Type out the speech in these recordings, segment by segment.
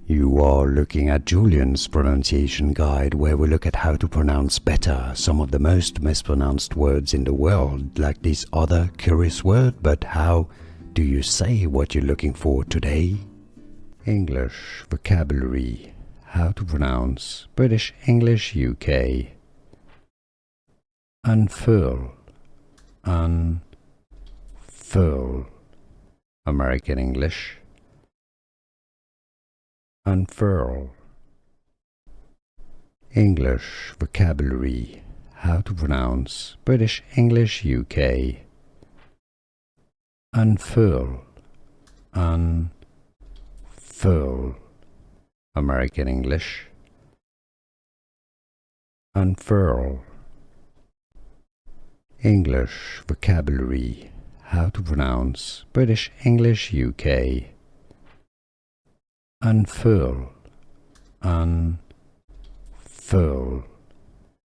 You are looking at Julian's pronunciation guide, where we look at how to pronounce better some of the most mispronounced words in the world, like this other curious word. But how do you say what you're looking for today? English vocabulary. How to pronounce British English UK. Unfurl. Unfurl. American English. Unfurl. English vocabulary. How to pronounce British English UK. Unfurl. Unfurl. American English. Unfurl. English vocabulary. How to pronounce British English UK. Unfurl. Unfurl.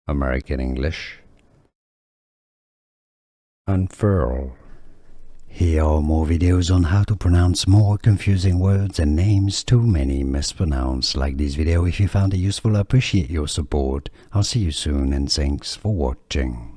American English. Unfurl. Here are more videos on how to pronounce more confusing words and names too many mispronounced. Like this video if you found it useful. I appreciate your support. I'll see you soon and thanks for watching.